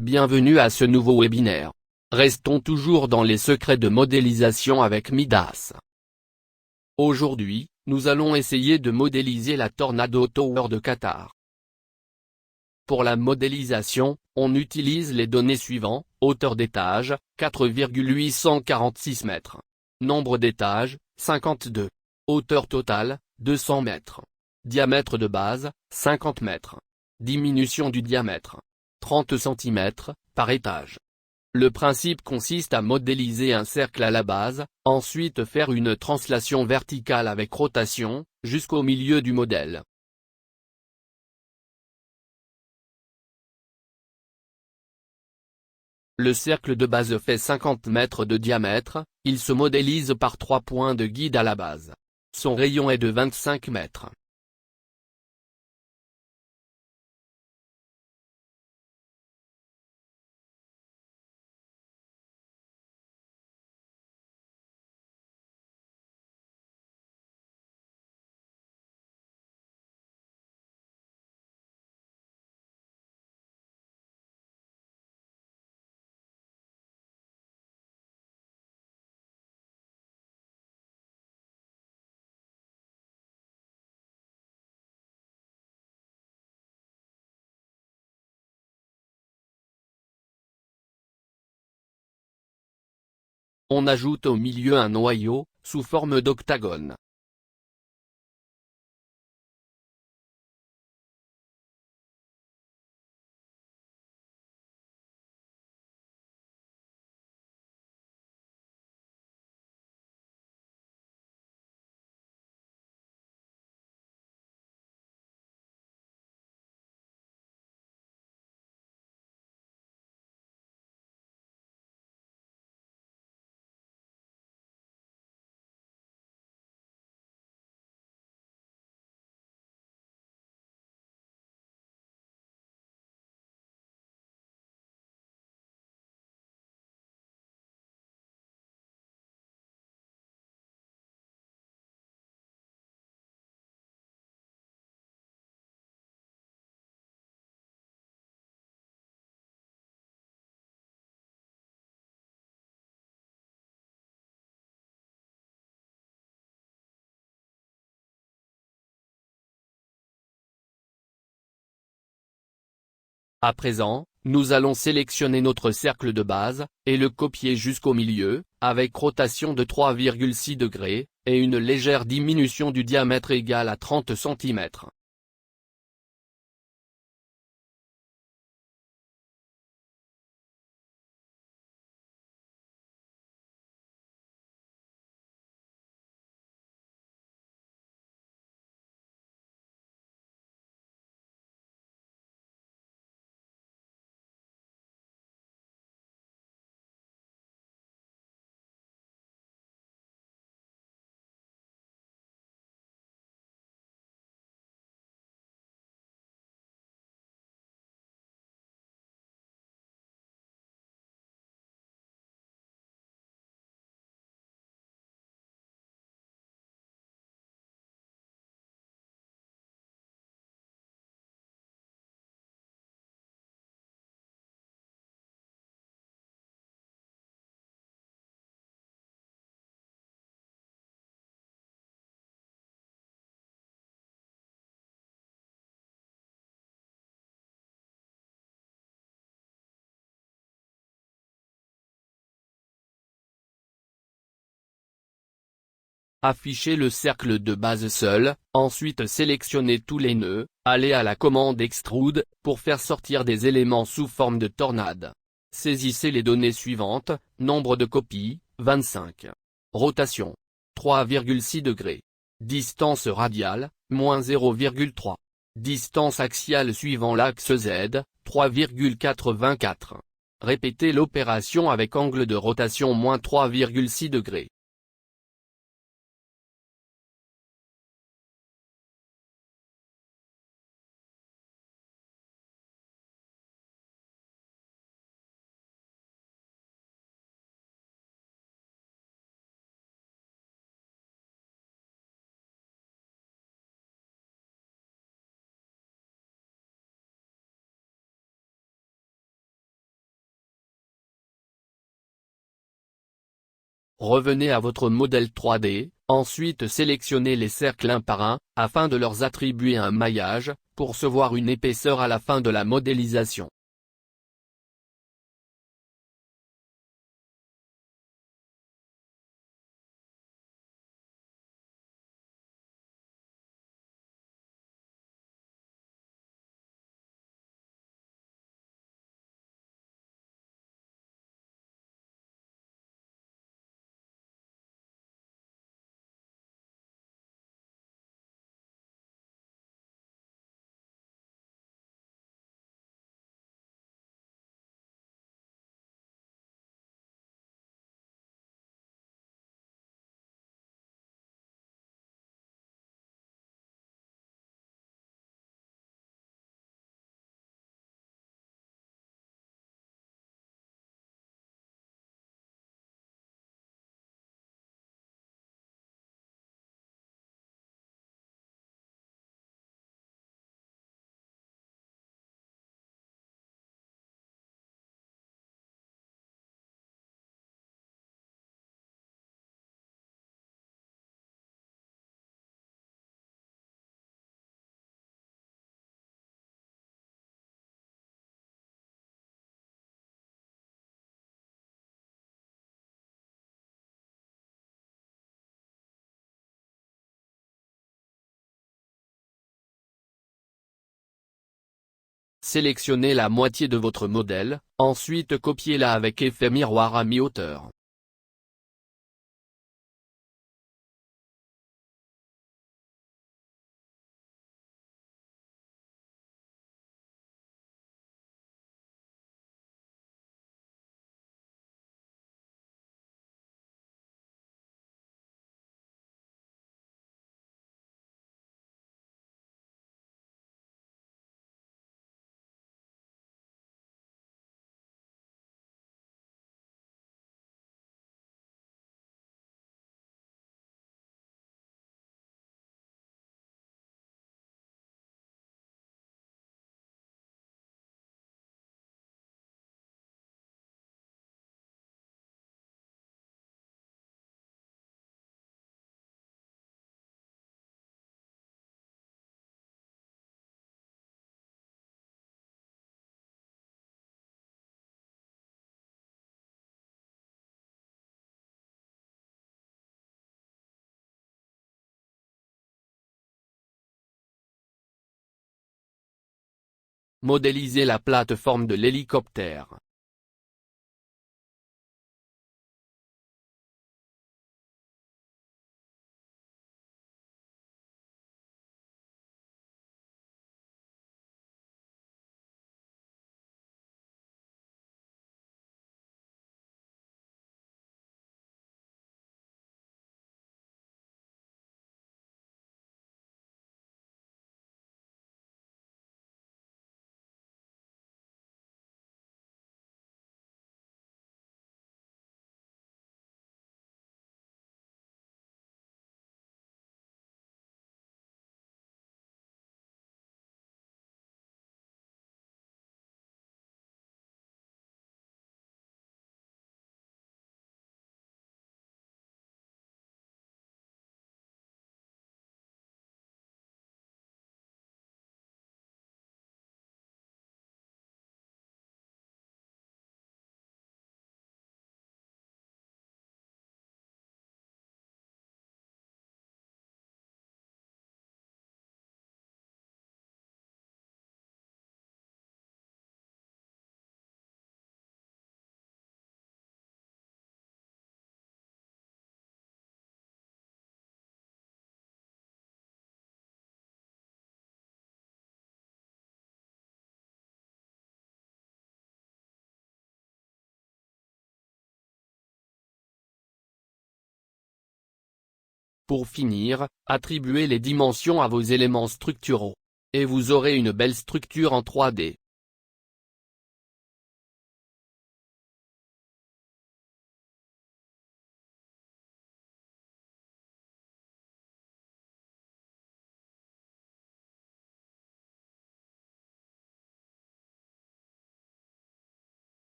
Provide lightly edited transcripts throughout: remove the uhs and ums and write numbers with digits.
Bienvenue à ce nouveau webinaire. Restons toujours dans les secrets de modélisation avec Midas. Aujourd'hui, nous allons essayer de modéliser la Tornado Tower de Qatar. Pour la modélisation, on utilise les données suivantes: hauteur d'étage, 4,846 mètres. Nombre d'étages, 52. Hauteur totale, 200 mètres. Diamètre de base, 50 mètres. Diminution du diamètre, 30 cm par étage. Le principe consiste à modéliser un cercle à la base, ensuite faire une translation verticale avec rotation, jusqu'au milieu du modèle. Le cercle de base fait 50 mètres de diamètre, il se modélise par 3 points de guide à la base. Son rayon est de 25 mètres. On ajoute au milieu un noyau, sous forme d'octagone. À présent, nous allons sélectionner notre cercle de base, et le copier jusqu'au milieu, avec rotation de 3,6 degrés, et une légère diminution du diamètre égale à 30 cm. Affichez le cercle de base seul, ensuite sélectionnez tous les nœuds, allez à la commande Extrude, pour faire sortir des éléments sous forme de tornade. Saisissez les données suivantes: nombre de copies, 25. Rotation, 3,6 degrés. Distance radiale, moins 0,3. Distance axiale suivant l'axe Z, 3,84. Répétez l'opération avec angle de rotation moins 3,6 degrés. Revenez à votre modèle 3D, ensuite sélectionnez les cercles un par un, afin de leur attribuer un maillage, pour se voir une épaisseur à la fin de la modélisation. Sélectionnez la moitié de votre modèle, ensuite copiez-la avec effet miroir à mi-hauteur. Modélisez la plateforme de l'hélicoptère. Pour finir, attribuez les dimensions à vos éléments structuraux. Et vous aurez une belle structure en 3D.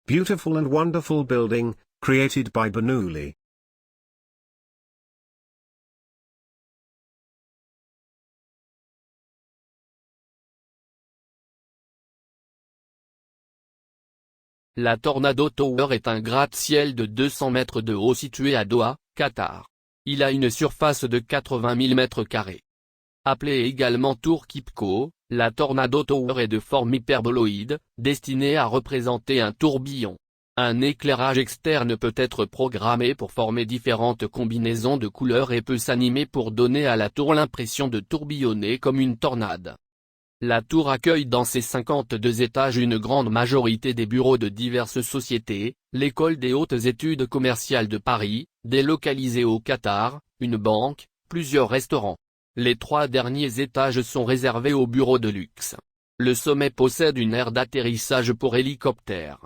Beautiful and wonderful building, created by Bernoulli. La Tornado Tower est un gratte-ciel de 200 mètres de haut situé à Doha, Qatar. Il a une surface de 80 000 mètres carrés. Appelée également Tour Kipco, la Tornado Tower est de forme hyperboloïde, destinée à représenter un tourbillon. Un éclairage externe peut être programmé pour former différentes combinaisons de couleurs et peut s'animer pour donner à la tour l'impression de tourbillonner comme une tornade. La tour accueille dans ses 52 étages une grande majorité des bureaux de diverses sociétés, l'école des hautes études commerciales de Paris, délocalisée au Qatar, une banque, plusieurs restaurants. Les 3 derniers étages sont réservés aux bureaux de luxe. Le sommet possède une aire d'atterrissage pour hélicoptères.